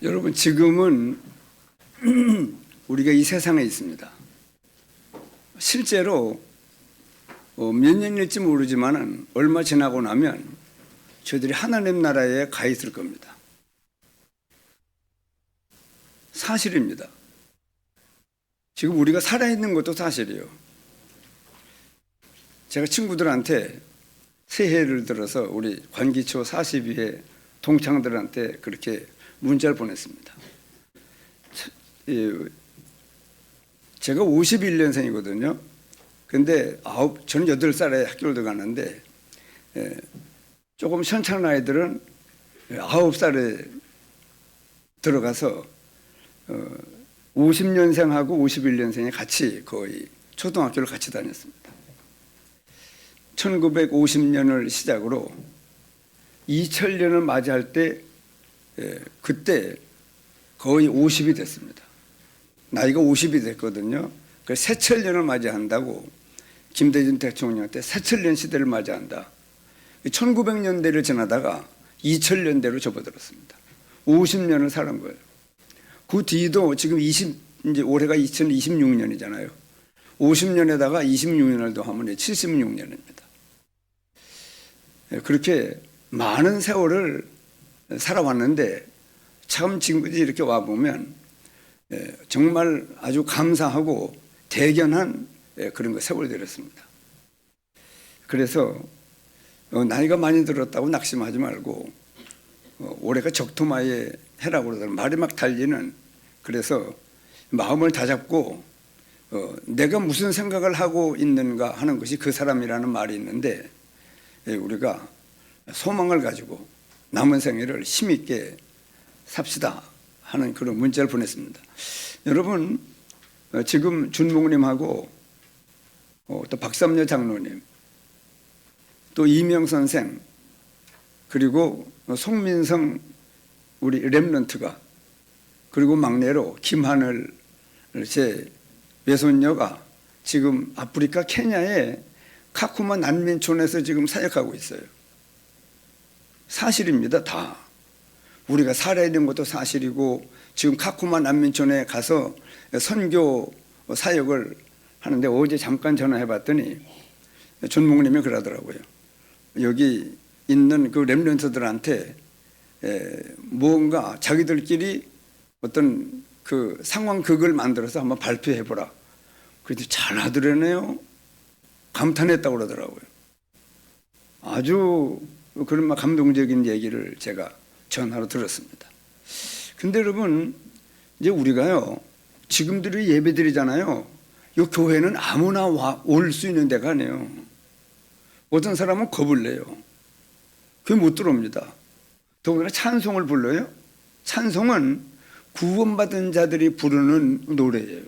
여러분, 지금은 우리가 이 세상에 있습니다. 실제로 몇 년일지 모르지만 얼마 지나고 나면 저희들이 하나님 나라에 가 있을 겁니다. 사실입니다. 지금 우리가 살아있는 것도 사실이에요. 제가 친구들한테 새해를 들어서 우리 관기초 42회 동창들한테 그렇게 문자를 보냈습니다. 제가 51년생이거든요. 근데 저는 8살에 학교를 들어가는데 조금 현찬 아이들은 9살에 들어가서 50년생하고 51년생이 같이 거의 초등학교를 같이 다녔습니다. 1950년을 시작으로 2000년을 맞이할 때 그때 거의 50이 됐습니다. 나이가 50이 됐거든요. 그래서 새철년을 맞이한다고 김대중 대통령 때 새철년 시대를 맞이한다. 1900년대를 지나다가 2000년대로 접어들었습니다. 50년을 사는 거예요. 그 뒤도 지금 이제 올해가 2026년이잖아요. 50년에다가 26년을 더하면 76년입니다. 그렇게 많은 세월을 살아왔는데 참 지금까지 이렇게 와보면 정말 아주 감사하고 대견한 그런 거 세월이 되었습니다. 그래서 나이가 많이 들었다고 낙심하지 말고 올해가 적토마의 해라고 그러더라고요. 말이 막 달리는. 그래서 마음을 다잡고 내가 무슨 생각을 하고 있는가 하는 것이 그 사람이라는 말이 있는데 우리가 소망을 가지고 남은 생애를 힘있게 삽시다 하는 그런 문자를 보냈습니다. 여러분, 지금 준목님하고 또 박삼려 장로님, 또 이명 선생, 그리고 송민성 우리 랩런트가, 그리고 막내로 김하늘 제 외손녀가 지금 아프리카 케냐의 카쿠마 난민촌에서 지금 사역하고 있어요. 사실입니다. 다. 우리가 살아있는 것도 사실이고 지금 카쿠마 난민촌에 가서 선교 사역을 하는데 어제 잠깐 전화해 봤더니 존목님이 그러더라고요. 여기 있는 그 렘넌트들한테 뭔가 자기들끼리 어떤 그 상황극을 만들어서 한번 발표해 보라. 그래도 잘 하더라네요. 감탄했다고 그러더라고요. 아주 그런 막 감동적인 얘기를 제가 전화로 들었습니다. 근데 여러분, 이제 우리가요, 지금들이 예배 드리잖아요. 이 교회는 아무나 올 수 있는 데가 아니에요. 어떤 사람은 겁을 내요. 그게 못 들어옵니다. 더군다나 찬송을 불러요. 찬송은 구원받은 자들이 부르는 노래예요.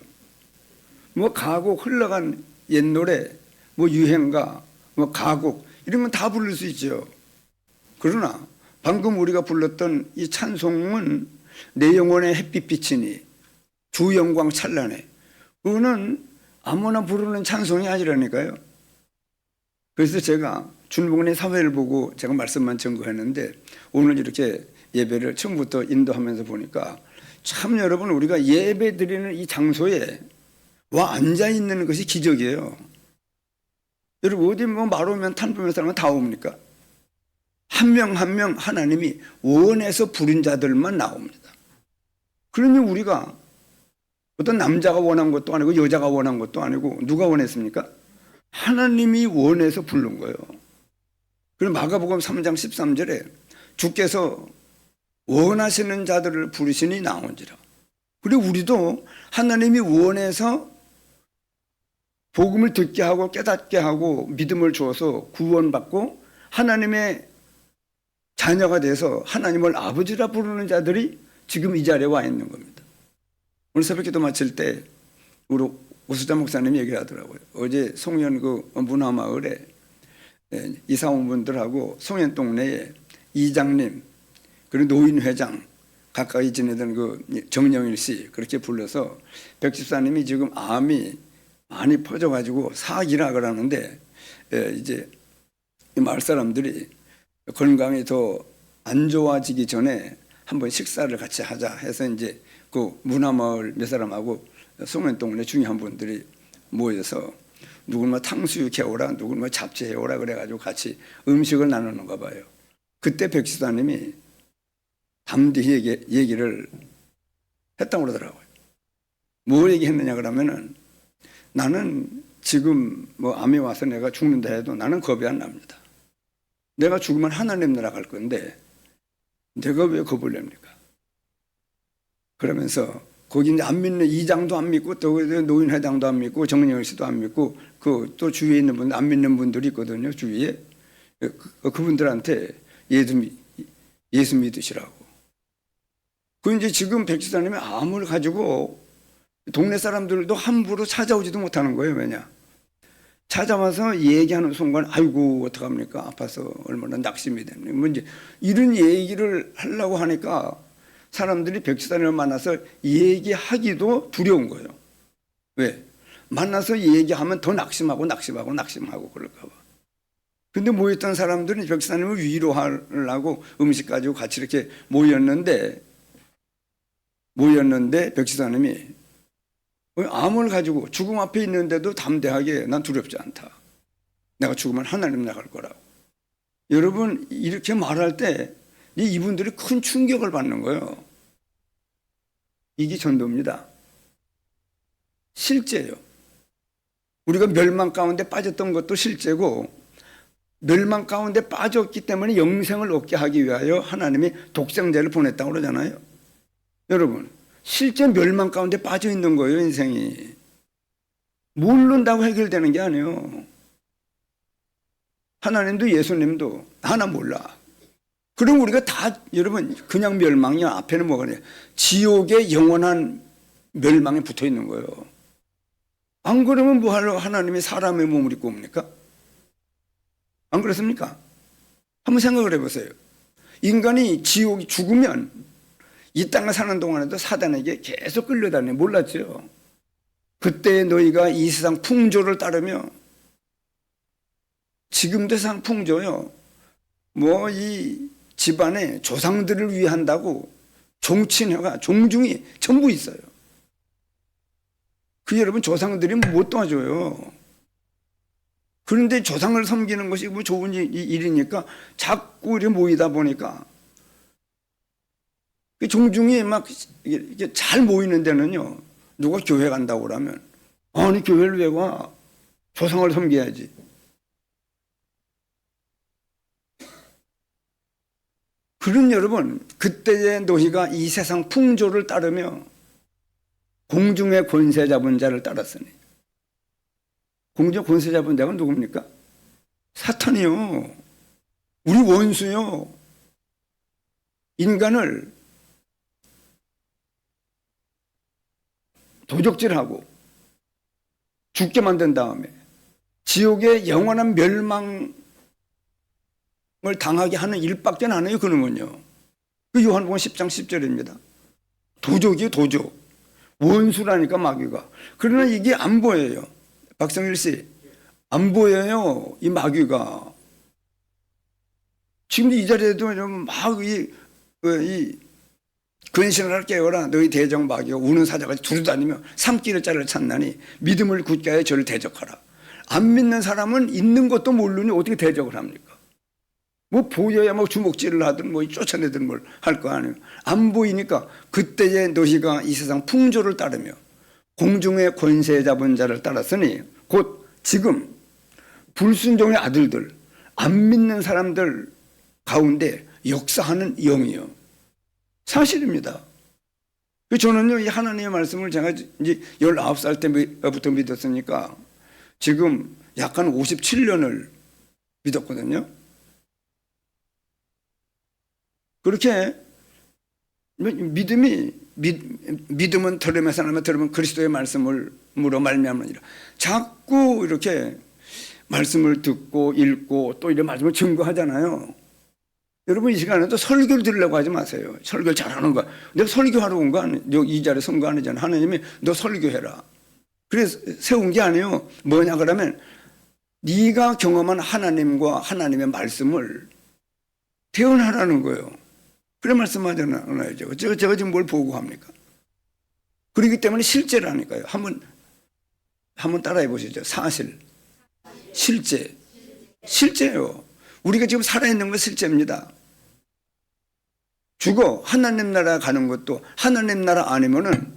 뭐 가곡, 흘러간 옛 노래, 뭐 유행가, 뭐 가곡 이런 건 다 부를 수 있죠. 그러나 방금 우리가 불렀던 이 찬송은 내 영혼의 햇빛비치니 주 영광 찬란해. 그거는 아무나 부르는 찬송이 아니라니까요. 그래서 제가 준목님 사회를 보고 제가 말씀만 전거했는데 오늘 이렇게 예배를 처음부터 인도하면서 보니까 참 여러분, 우리가 예배 드리는 이 장소에 와 앉아 있는 것이 기적이에요. 여러분, 어디 뭐 말 오면 탄부면 사람은 다 옵니까? 한 명 한 명 하나님이 원해서 부른 자들만 나옵니다. 그러니 우리가 어떤 남자가 원한 것도 아니고 여자가 원한 것도 아니고 누가 원했습니까? 하나님이 원해서 부른 거예요. 그리고 마가복음 3장 13절에 주께서 원하시는 자들을 부르시니 나온지라. 그리고 우리도 하나님이 원해서 복음을 듣게 하고 깨닫게 하고 믿음을 주어서 구원받고 하나님의 자녀가 돼서 하나님을 아버지라 부르는 자들이 지금 이 자리에 와 있는 겁니다. 오늘 새벽기도 마칠 때 우리 오수자 목사님이 얘기를 하더라고요. 어제 송년 그 문화마을에 이사온 분들하고 송년 동네에 이장님 그리고 노인회장 가까이 지내던 그 정영일 씨 그렇게 불러서 백집사님이 지금 암이 많이 퍼져가지고 사기라 그러는데 이제 이 마을 사람들이 건강이 더 안 좋아지기 전에 한번 식사를 같이 하자 해서 이제 그 문화마을 몇 사람하고 송년동네 중요한 분들이 모여서 누구는 뭐 탕수육 해오라, 누구는 뭐 잡채 해오라 그래가지고 같이 음식을 나누는가 봐요. 그때 백지사님이 담대히 얘기를 했다고 그러더라고요. 뭘 얘기했느냐 그러면은 나는 지금 뭐 암이 와서 내가 죽는다 해도 나는 겁이 안 납니다. 내가 죽으면 하나님 나라 갈 건데 내가 왜 겁을 냅니까? 그러면서 거기 이제 안 믿는 이장도 안 믿고 또 노인회장도 안 믿고 정영일 씨도 안 믿고 그 또 주위에 있는 분들 안 믿는 분들이 있거든요. 주위에 그분들한테 예수 믿으시라고. 그 이제 지금 백지사님이 암을 가지고 동네 사람들도 함부로 찾아오지도 못하는 거예요. 왜냐? 찾아와서 얘기하는 순간 아이고 어떡합니까? 아파서 얼마나 낙심이 되는 뭐 이제 이런 얘기를 하려고 하니까 사람들이 백지사님을 만나서 얘기하기도 두려운 거예요. 왜? 만나서 얘기하면 더 낙심하고 그럴까 봐. 근데 모였던 사람들은 백지사님을 위로하려고 음식 가지고 같이 이렇게 모였는데 백지사님이 암을 가지고 죽음 앞에 있는데도 담대하게 난 두렵지 않다. 내가 죽으면 하나님 나갈 거라고. 여러분 이렇게 말할 때 이분들이 큰 충격을 받는 거예요. 이게 전도입니다. 실제예요. 우리가 멸망 가운데 빠졌던 것도 실제고 멸망 가운데 빠졌기 때문에 영생을 얻게 하기 위하여 하나님이 독생자를 보냈다고 그러잖아요. 여러분 실제 멸망 가운데 빠져 있는 거예요. 인생이 모른다고 해결되는 게 아니에요. 하나님도 예수님도 하나 몰라. 그럼 우리가 다 여러분 그냥 멸망이야. 앞에는 뭐가 그래? 지옥의 영원한 멸망에 붙어 있는 거예요. 안 그러면 뭐하러 하나님이 사람의 몸을 입고 옵니까? 안 그렇습니까? 한번 생각을 해보세요. 인간이 지옥이 죽으면 이 땅에 사는 동안에도 사단에게 계속 끌려다녀. 몰랐죠? 그때 너희가 이 세상 풍조를 따르며 지금도 세상 풍조요. 뭐 이 집안에 조상들을 위한다고 종친회가 종중이 전부 있어요. 그 여러분 조상들이 못 도와줘요. 그런데 조상을 섬기는 것이 뭐 좋은 일이니까 자꾸 이렇게 모이다 보니까 종중이 막 이게 잘 모이는 데는요. 누가 교회 간다고 그러면 아니 교회를 왜 가? 조상을 섬겨야지. 그런 여러분 그때의 너희가 이 세상 풍조를 따르며 공중의 권세 잡은 자를 따랐으니 공중의 권세 잡은 자가 누굽니까? 사탄이요. 우리 원수요. 인간을 도적질하고 죽게 만든 다음에 지옥의 영원한 멸망을 당하게 하는 일밖에 안 해요. 그놈은요. 그 요한복음 10장 10절입니다. 도적이에요. 도적. 원수라니까 마귀가. 그러나 이게 안 보여요. 박성일 씨 안 보여요. 이 마귀가. 지금 이 자리에도 막 이 근신을 할 깨어라 너희 대적 마귀가 우는 사자같이 두루다니며 삼키는 자를 찾나니 믿음을 굳게 하여 저를 대적하라. 안 믿는 사람은 있는 것도 모르니 어떻게 대적을 합니까? 뭐 보여야 뭐 주먹질을 하든 뭐 쫓아내든 뭘 할 거 아니에요. 안 보이니까 그때에 너희가 이 세상 풍조를 따르며 공중의 권세 잡은 자를 따랐으니 곧 지금 불순종의 아들들 안 믿는 사람들 가운데 역사하는 영이요. 사실입니다. 저는요, 이 하나님의 말씀을 제가 이제 19살 때부터 믿었으니까 지금 약간 57년을 믿었거든요. 그렇게 믿음은 들음에서 나면 들으면 그리스도의 말씀을 물어 말미암으니라. 자꾸 이렇게 말씀을 듣고 읽고 또 이런 말씀을 증거하잖아요. 여러분 이 시간에도 설교를 들으려고 하지 마세요. 설교를 잘하는 거야. 내가 설교하러 온 거 아니야. 이 자리에 선거 아니잖아. 하나님이 너 설교해라. 그래서 세운 게 아니에요. 뭐냐 그러면 네가 경험한 하나님과 하나님의 말씀을 대언하라는 거예요. 그래 말씀하잖아요. 제가 지금 뭘 보고합니까? 그렇기 때문에 실제라니까요. 한번 따라해 보시죠. 사실, 실제요. 우리가 지금 살아있는 건 실제입니다. 죽어 하나님 나라 가는 것도 하나님 나라 아니면은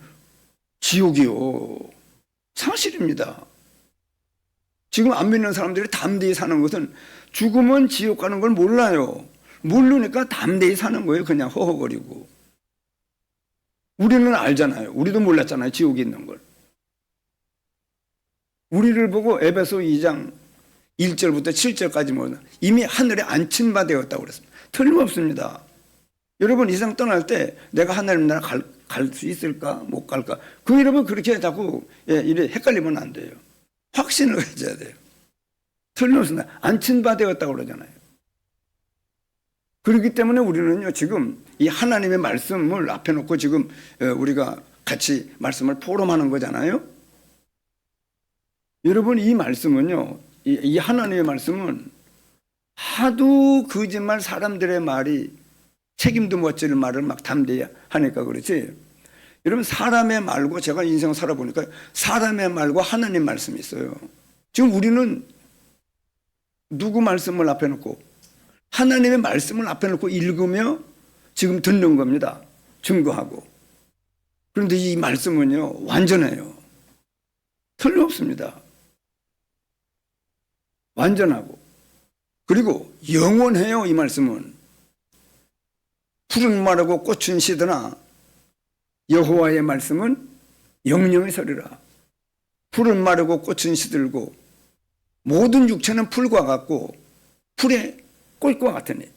지옥이요. 사실입니다. 지금 안 믿는 사람들이 담대히 사는 것은 죽으면 지옥 가는 걸 몰라요. 모르니까 담대히 사는 거예요. 그냥 허허거리고. 우리는 알잖아요. 우리도 몰랐잖아요. 지옥이 있는 걸. 우리를 보고 에베소 2장 1절부터 7절까지 보면 이미 하늘에 앉힌 바 되었다고 그랬습니다. 틀림없습니다. 여러분 이 세상 떠날 때 내가 하나님 나라 갈 수 있을까 못 갈까 그 여러분 그렇게 자꾸 이래 헷갈리면 안 돼요. 확신을 가져야 돼요. 틀림없습니다. 앉힌 바 되었다고 그러잖아요. 그렇기 때문에 우리는요 지금 이 하나님의 말씀을 앞에 놓고 지금 우리가 같이 말씀을 포럼하는 거잖아요. 여러분 이 말씀은요 이 하나님의 말씀은 하도 거짓말 사람들의 말이 책임도 못 질 말을 막 담대히 하니까 그렇지. 여러분 사람의 말고 제가 인생을 살아보니까 사람의 말과 하나님 말씀이 있어요. 지금 우리는 누구 말씀을 앞에 놓고 하나님의 말씀을 앞에 놓고 읽으며 지금 듣는 겁니다. 증거하고. 그런데 이 말씀은요 완전해요. 틀림없습니다. 완전하고 그리고 영원해요. 이 말씀은 푸른 말하고 꽃은 시드나 여호와의 말씀은 영영이 서리라. 푸른 마르고 꽃은 시들고 모든 육체는 풀과 같고 풀의 꽃과 같으니.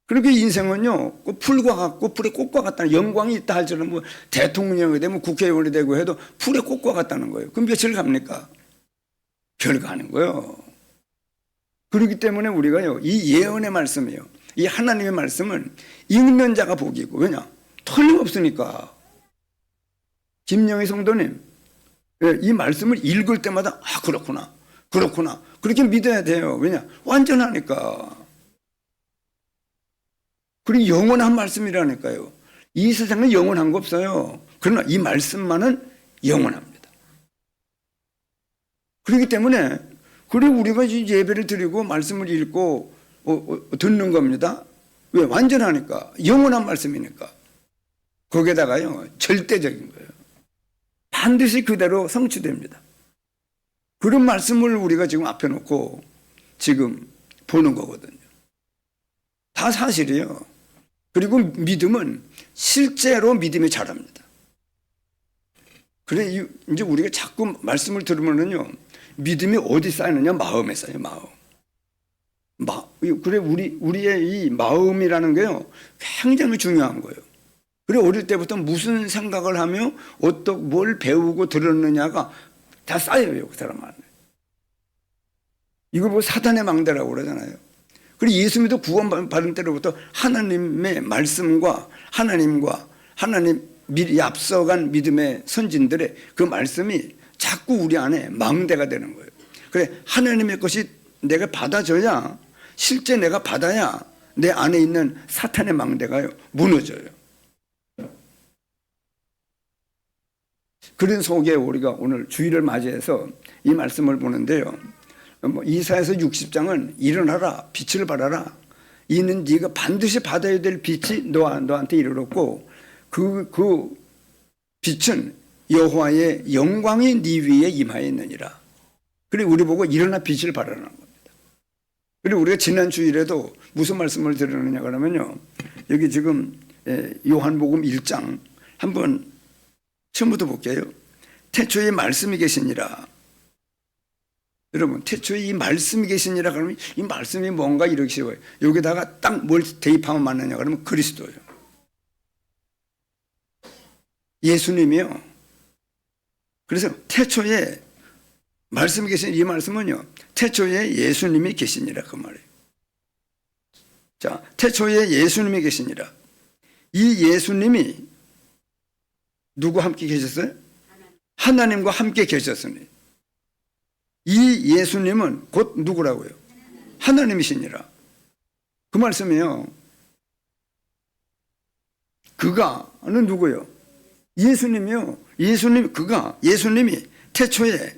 그렇게 인생은요 풀과 같고 풀의 꽃과 같다는 영광이 있다 할지는 뭐 대통령이 되면 국회의원이 되고 해도 풀의 꽃과 같다는 거예요. 그럼 며칠 갑니까? 별거 아닌 거예요. 그렇기 때문에 우리가요 이 예언의 말씀이요 이 하나님의 말씀은 읽는 자가 복이고 왜냐? 틀림없으니까. 김영희 성도님 이 말씀을 읽을 때마다 그렇구나 그렇게 믿어야 돼요. 왜냐? 완전하니까. 그리고 영원한 말씀이라니까요. 이 세상에 영원한 거 없어요. 그러나 이 말씀만은 영원합니다. 그렇기 때문에 그리고 우리가 예배를 드리고 말씀을 읽고 듣는 겁니다. 왜? 완전하니까. 영원한 말씀이니까. 거기에다가요 절대적인 거예요. 반드시 그대로 성취됩니다. 그런 말씀을 우리가 지금 앞에 놓고 지금 보는 거거든요. 다 사실이에요. 그리고 믿음은 실제로 믿음이 자랍니다. 그래 이제 우리가 자꾸 말씀을 들으면은요 믿음이 어디 쌓이느냐? 마음에 쌓여요. 그래 우리의 이 마음이라는 게요 굉장히 중요한 거예요. 그래 어릴 때부터 무슨 생각을 하며 뭘 배우고 들었느냐가 다 쌓여요. 그 사람 안에. 이걸 뭐 사단의 망대라고 그러잖아요. 그리고 예수 믿어 구원받은 때로부터 하나님의 말씀과 하나님 미리 앞서간 믿음의 선진들의 그 말씀이 자꾸 우리 안에 망대가 되는 거예요. 그래 하나님의 것이 내가 받아줘야 실제 내가 받아야 내 안에 있는 사탄의 망대가요 무너져요. 그런 속에 우리가 오늘 주일을 맞이해서 이 말씀을 보는데요. 이사야서 60장은 일어나라 빛을 발하라 이는 네가 반드시 받아야 될 빛이 너한테 이르렀고 그 빛은 여호와의 영광이 네 위에 임하여 있느니라. 그리고 우리 보고 일어나 빛을 발하라는 겁니다. 그리고 우리가 지난 주일에도 무슨 말씀을 드렸느냐 그러면요 여기 지금 요한복음 1장 한번 처음부터 볼게요. 태초에 말씀이 계시니라. 여러분 태초에 이 말씀이 계시니라 그러면 이 말씀이 뭔가 이렇게 쉬워요. 여기다가 딱 뭘 대입하면 맞느냐 그러면 그리스도예요. 예수님이요. 그래서 태초에 말씀이 계신 이 말씀은요 태초에 예수님이 계시니라 그 말이에요. 자, 태초에 예수님이 계시니라. 이 예수님이 누구와 함께 계셨어요? 하나님과 함께 계셨으니 이 예수님은 곧 누구라고요? 하나님이시니라. 그 말씀이에요. 그가는 누구요? 예수님이요. 예수님이 태초에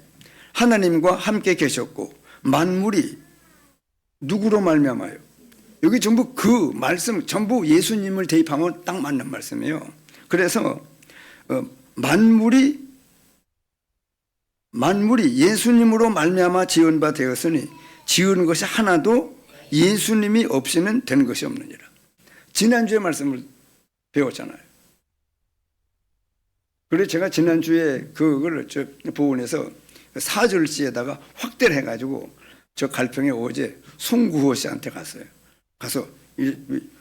하나님과 함께 계셨고 만물이 누구로 말미암아요? 여기 전부 그 말씀, 전부 예수님을 대입하면 딱 맞는 말씀이에요. 그래서 만물이 예수님으로 말미암아 지은 바 되었으니 지은 것이 하나도 예수님이 없이는 된 것이 없느니라. 지난주에 말씀을 배웠잖아요. 그래서 제가 지난주에 그걸 저 보훈에서 4절시에다가 확대를 해가지고 저 갈평에 어제 송구호 씨한테 갔어요. 가서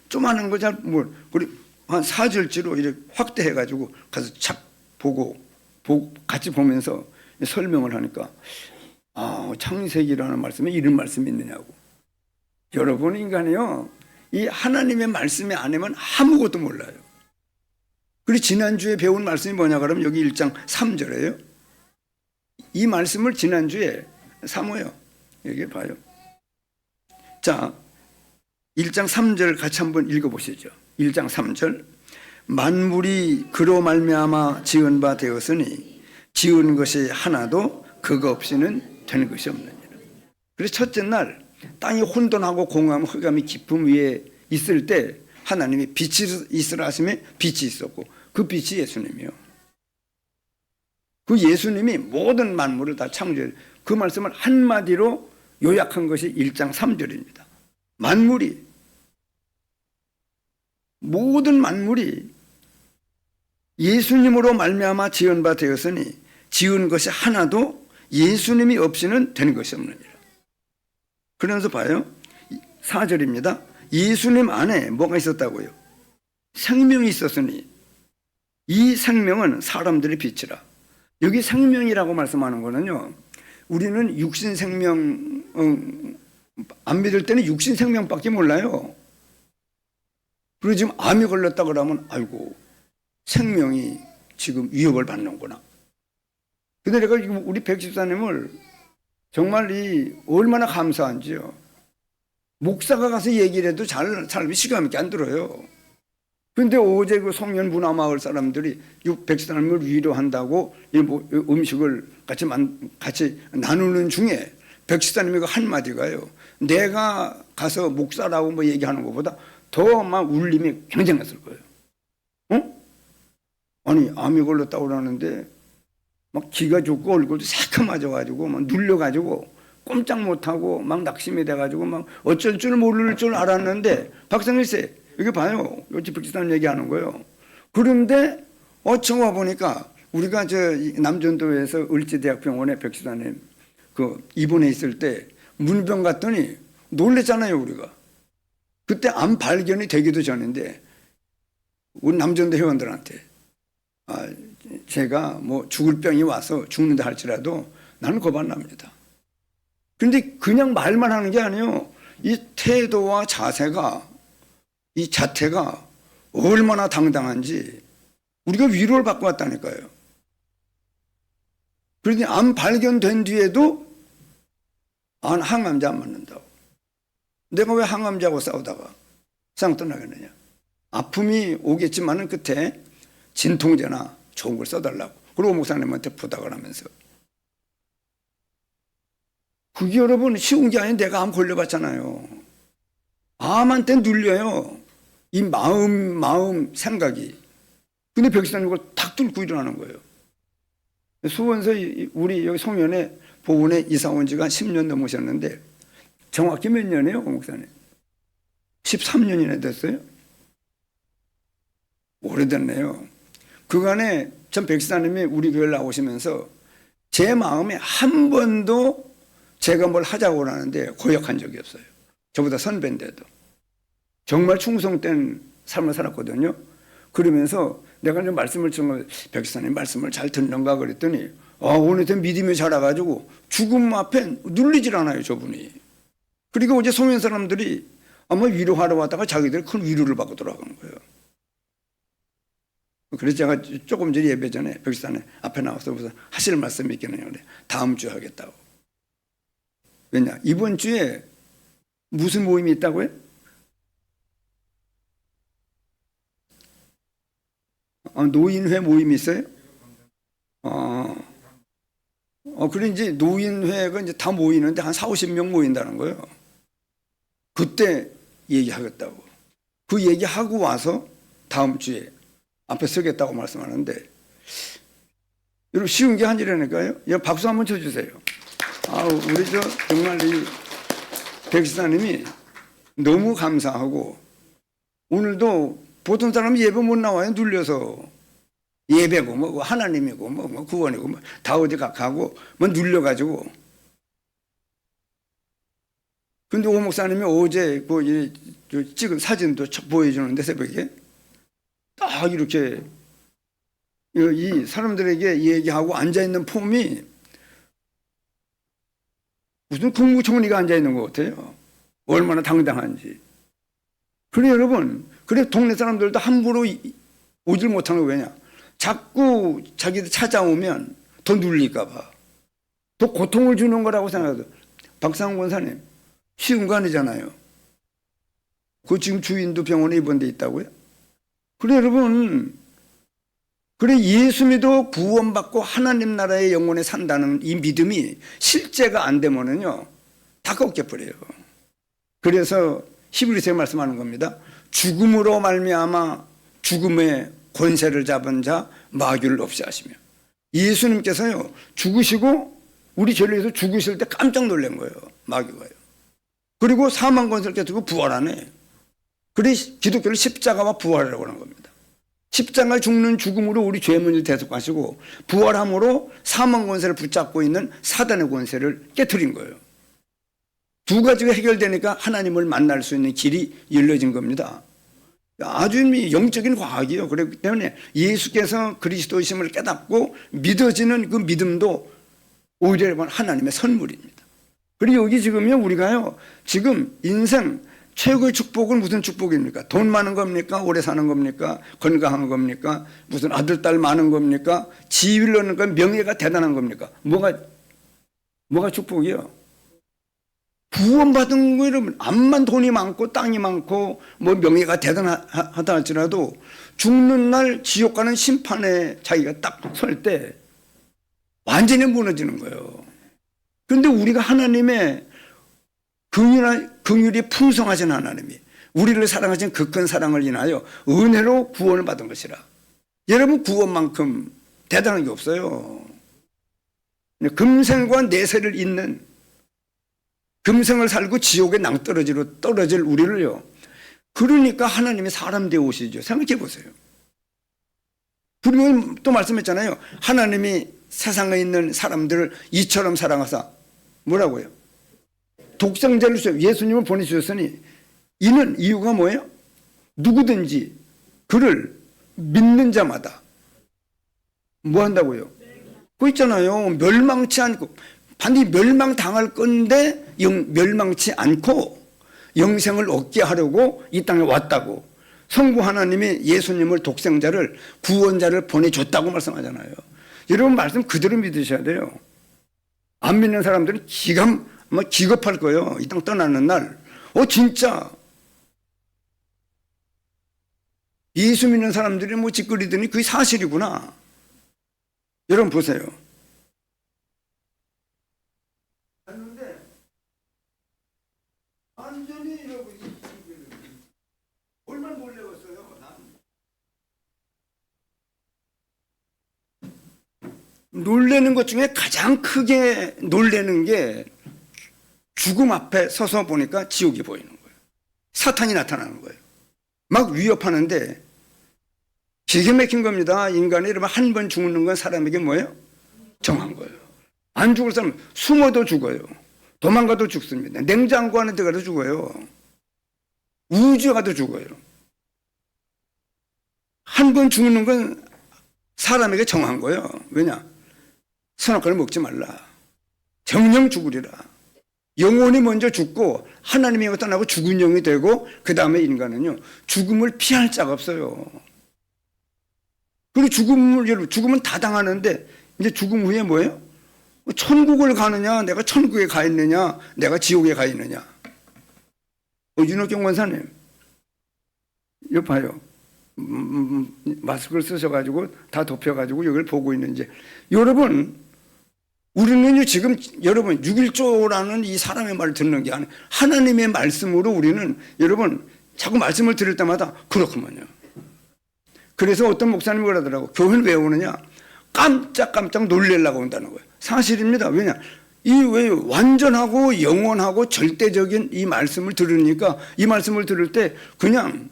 조그마한 거 잘 우리 한 4절지로 이렇게 확대해가지고 가서 착 보고 같이 보면서 설명을 하니까 창세기라는 말씀에 이런 말씀이 있느냐고. 여러분 인간이요, 이 하나님의 말씀이 아니면 아무것도 몰라요. 그리고 지난주에 배운 말씀이 뭐냐 그러면 여기 1장 3절이에요. 이 말씀을 지난주에 사모요. 여기 봐요. 자, 1장 3절 같이 한번 읽어보시죠. 1장 3절. 만물이 그로 말미암아 지은 바 되었으니 지은 것이 하나도 그거 없이는 되는 것이 없느니라. 그래서 첫째 날 땅이 혼돈하고 공허함 흑암이 깊음 위에 있을 때 하나님이 빛이 있으라 하심에 빛이 있었고 그 빛이 예수님이요. 그 예수님이 모든 만물을 다 창조해. 그 말씀을 한마디로 요약한 것이 1장 3절입니다. 모든 만물이 예수님으로 말미암아 지은 바 되었으니 지은 것이 하나도 예수님이 없이는 되는 것이 없느니라. 그러면서 봐요. 4절입니다. 예수님 안에 뭐가 있었다고요? 생명이 있었으니 이 생명은 사람들의 빛이라. 여기 생명이라고 말씀하는 거는요, 우리는 육신 생명 안 믿을 때는 육신 생명밖에 몰라요. 그리고 지금 암이 걸렸다 그러면 아이고 생명이 지금 위협을 받는구나. 근데 내가 우리 백집사님을 정말 얼마나 감사한지요. 목사가 가서 얘기를 해도 잘 시감 있게 안 들어요. 근데 어제 그 송년 문화마을 사람들이 백사람을 위로한다고 음식을 같이 나누는 중에 백사님이 그 한마디가요. 내가 가서 목사라고 뭐 얘기하는 것보다 더 막 울림이 굉장했을 거예요. 아니, 암이 걸렸다고 그러는데 막 기가 죽고 얼굴도 새카매져가지고 막 눌려가지고 꼼짝 못하고 막 낙심이 돼가지고 막 어쩔 줄 모를 줄 알았는데 박상일세 여기 봐요. 여기 백지사님 얘기하는 거예요. 그런데 어청 와 보니까 우리가 저 남전도에서 을지대학병원에 백지사님 그 입원해 있을 때 문병 갔더니 놀랬잖아요 우리가. 그때 암 발견이 되기도 전인데 우리 남전도 회원들한테 제가 뭐 죽을 병이 와서 죽는다 할지라도 나는 겁 안 납니다. 그런데 그냥 말만 하는 게 아니에요. 이 태도와 자세가 이 자태가 얼마나 당당한지 우리가 위로를 받고 왔다니까요. 그런데 암 발견된 뒤에도 항암제 안 맞는다고. 내가 왜 항암제하고 싸우다가 상 떠나겠느냐. 아픔이 오겠지만은 끝에 진통제나 좋은 걸 써달라고. 그리고 목사님한테 부탁을 하면서. 그게 여러분 쉬운 게 아닌 내가 암 걸려봤잖아요. 암한테 눌려요. 이 마음 생각이. 근데 백시사님 이걸 탁 뚫고 일어나는 거예요. 수원서 우리 여기 송년회 보훈에 이사 온 지가 10년 넘으셨는데 정확히 몇 년이에요, 목사님? 13년이나 됐어요? 오래됐네요. 그간에 전 백시사님이 우리 교회를 나오시면서 제 마음에 한 번도 제가 뭘 하자고 하는데 고역한 적이 없어요. 저보다 선배인데도. 정말 충성된 삶을 살았거든요. 그러면서 내가 이제 말씀을 좀 백시사님 말씀을 잘 듣는가 그랬더니 오늘부터 믿음이 자라가지고 죽음 앞에 눌리질 않아요, 저분이. 그리고 어제 소면 사람들이 아마 위로하러 왔다가 자기들이 큰 위로를 받고 돌아간 거예요. 그래서 제가 조금 전에 예배 전에 백시사님 앞에 나와서 무슨 하실 말씀이 있겠느냐 그래. 다음 주에 하겠다고. 왜냐? 이번 주에 무슨 모임이 있다고요? 노인회 모임이 있어요? 그래 이제 노인회가 이제 다 모이는데 한 4, 50명 모인다는 거예요. 그때 얘기하겠다고. 그 얘기하고 와서 다음 주에 앞에 서겠다고 말씀하는데, 여러분 쉬운 게 아니라니까요. 박수 한번 쳐주세요. 우리 정말 이 백시사님이 너무 감사하고, 오늘도 보통 사람이 예배 못 나와요. 눌려서. 예배고 뭐 하나님이고 뭐 구원이고 뭐 다 어디 가고 뭐 눌려가지고. 근데 오 목사님이 어제 그 찍은 사진도 보여주는데 새벽에 딱 이렇게 이 사람들에게 얘기하고 앉아있는 폼이 무슨 국무총리가 앉아있는 것 같아요. 얼마나 당당한지. 그래 여러분, 그래 동네 사람들도 함부로 오질 못하는 거 왜냐? 자꾸 자기들 찾아오면 더 눌릴까 봐. 더 고통을 주는 거라고 생각해요. 박상훈 권사님, 쉬운 거 아니잖아요. 그 지금 주인도 병원에 입원돼 있다고요? 그래 여러분, 그래 예수 믿어 구원받고 하나님 나라의 영혼에 산다는 이 믿음이 실제가 안 되면은요 다 꺾여버려요. 그래서 히브리서에 말씀하는 겁니다. 죽음으로 말미암아 죽음의 권세를 잡은 자 마귀를 없이 하시며. 예수님께서요 죽으시고 우리 죄를 위해서 죽으실 때 깜짝 놀란 거예요. 마귀가요. 그리고 사망 권세를 깨뜨리고 부활하네. 그래 기독교를 십자가와 부활이라고 하는 겁니다. 십자가 죽는 죽음으로 우리 죄의 문제를 대속하시고 부활함으로 사망 권세를 붙잡고 있는 사단의 권세를 깨뜨린 거예요. 두 가지가 해결되니까 하나님을 만날 수 있는 길이 열려진 겁니다. 아주 영적인 과학이에요. 그렇기 때문에 예수께서 그리스도이심을 깨닫고 믿어지는 그 믿음도 오히려 하나님의 선물입니다. 그리고 여기 지금요 우리가요 지금 인생 최고의 축복은 무슨 축복입니까? 돈 많은 겁니까? 오래 사는 겁니까? 건강한 겁니까? 무슨 아들, 딸 많은 겁니까? 지위를 얻는 건 명예가 대단한 겁니까? 뭐가 축복이요? 구원받은 거 여러분, 암만 돈이 많고 땅이 많고 뭐 명예가 대단하다 할지라도 죽는 날 지옥 가는 심판에 자기가 딱 설 때 완전히 무너지는 거예요. 그런데 우리가 하나님의 긍휼이 풍성하신 하나님이 우리를 사랑하신 그 큰 사랑을 인하여 은혜로 구원을 받은 것이라. 여러분 구원만큼 대단한 게 없어요. 금생과 내세를 잇는 금생을 살고 지옥의 낭떠러지로 떨어질 우리를요. 그러니까 하나님이 사람 되어 오시죠. 생각해 보세요. 그리고 또 말씀했잖아요. 하나님이 세상에 있는 사람들을 이처럼 사랑하사 뭐라고요? 독생자를 주셔 예수님을 보내주셨으니 이는 이유가 뭐예요? 누구든지 그를 믿는 자마다 뭐 한다고요? 그거 있잖아요. 멸망치 않고 반드시 멸망당할 건데 멸망치 않고 영생을 얻게 하려고 이 땅에 왔다고. 성부 하나님이 예수님을 독생자를 구원자를 보내줬다고 말씀하잖아요. 여러분 말씀 그대로 믿으셔야 돼요. 안 믿는 사람들은 기겁할 거예요. 이 땅 떠나는 날. 진짜 예수 믿는 사람들이 뭐 짓거리더니 그게 사실이구나. 여러분 보세요. 했는데 완전히 얼마나 놀래웠어요. 놀래는 것 중에 가장 크게 놀래는 게 죽음 앞에 서서 보니까 지옥이 보이는 거예요. 사탄이 나타나는 거예요. 막 위협하는데 기가 막힌 겁니다. 인간이 여러분 한 번 죽는 건 사람에게 뭐예요? 정한 거예요. 안 죽을 사람은 숨어도 죽어요. 도망가도 죽습니다. 냉장고 안에 들어가도 죽어요. 우주에 가도 죽어요. 한 번 죽는 건 사람에게 정한 거예요. 왜냐? 선악과를 먹지 말라. 정령 죽으리라. 영혼이 먼저 죽고 하나님이 떠나고 죽은 영이 되고 그 다음에 인간은요 죽음을 피할 자가 없어요. 그리고 죽음은 다 당하는데 이제 죽음 후에 뭐예요? 천국을 가느냐, 내가 천국에 가 있느냐, 내가 지옥에 가 있느냐. 윤옥경 권사님, 이거 봐요. 마스크를 쓰셔가지고 다 덮여가지고 여기를 보고 있는지, 여러분 우리는요 지금 여러분 6.1조라는 이 사람의 말을 듣는 게 아니라 하나님의 말씀으로 우리는 여러분 자꾸 말씀을 들을 때마다 그렇구먼요. 그래서 어떤 목사님이 그러더라고. 교회는 왜 오느냐? 깜짝깜짝 놀래려고 온다는 거예요. 사실입니다. 왜냐? 이 왜 완전하고 영원하고 절대적인 이 말씀을 들으니까, 이 말씀을 들을 때 그냥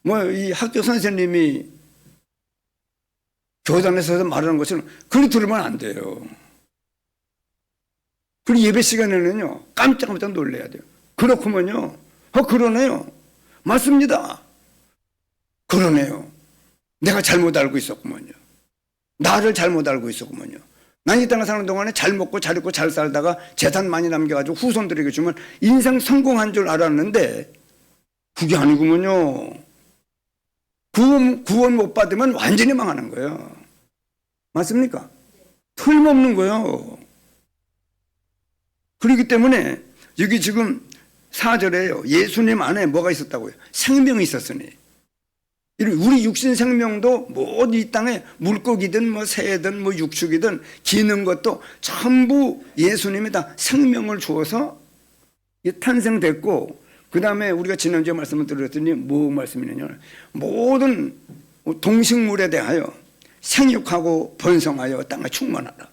뭐 이 학교 선생님이 교단에서 말하는 것처럼 그리 들으면 안 돼요. 그리고 예배 시간에는요 깜짝깜짝 놀래야 돼요. 그렇구먼요. 그러네요. 맞습니다. 그러네요. 내가 잘못 알고 있었구먼요. 나를 잘못 알고 있었구먼요. 난 이 땅에 사는 동안에 잘 먹고 잘 입고 잘 살다가 재산 많이 남겨가지고 후손들에게 주면 인생 성공한 줄 알았는데 그게 아니구먼요. 구원 못 받으면 완전히 망하는 거예요. 맞습니까? 틀림없는 거예요. 그렇기 때문에 여기 지금 4절에요. 예수님 안에 뭐가 있었다고요? 생명이 있었으니. 우리 육신 생명도 모두 이 땅에 물고기든 뭐 새든 뭐 육축이든 기는 것도 전부 예수님이 다 생명을 주어서 탄생됐고, 그 다음에 우리가 지난주에 말씀을 드렸더니 뭐 말씀이냐면 모든 동식물에 대하여 생육하고 번성하여 땅에 충만하라.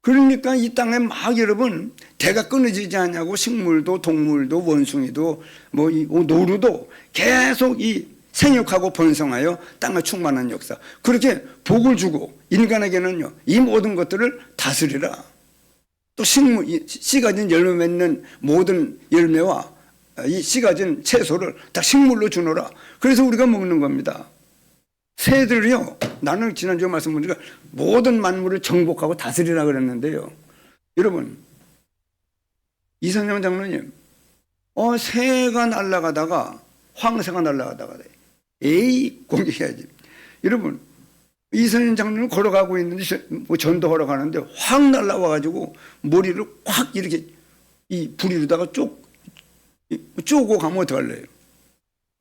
그러니까 이 땅에 막 여러분 대가 끊어지지 않냐고 식물도 동물도 원숭이도 뭐 노루도 계속 이 생육하고 번성하여 땅에 충만한 역사. 그렇게 복을 주고 인간에게는요 이 모든 것들을 다스리라. 또 식물, 씨 가진 열매 맺는 모든 열매와 이 씨 가진 채소를 다 식물로 주노라. 그래서 우리가 먹는 겁니다. 새들이요, 나는 지난주에 말씀드린 모든 만물을 정복하고 다스리라 그랬는데요. 여러분, 이선영 장로님, 새가 날아가다가 황새가 날아가다가 에이 공격해야지. 여러분, 이선영 장로는 걸어가고 있는데 뭐 전도하러 가는데 확 날아와가지고 머리를 확 이렇게 이 부리로다가 쪼고 가면 어떡할래요?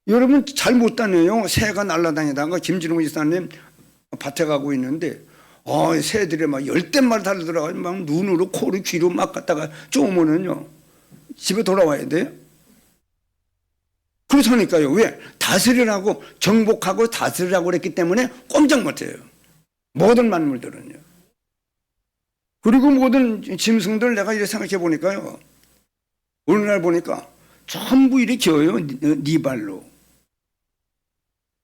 여러분 잘 못 다녀요. 새가 날아다니다가 김진웅 지사님 밭에 가고 있는데 새들이 막 10대마리 달려들어가지고 막 눈으로 코로 귀로 막 갖다가 쪼으면은요 집에 돌아와야 돼요. 그렇다니까요. 왜? 다스리라고, 정복하고 다스리라고 그랬기 때문에 꼼짝 못해요. 모든 만물들은요. 그리고 모든 짐승들 내가 이렇게 생각해 보니까요, 오늘날 보니까 전부 이렇게 기어요. 네 발로.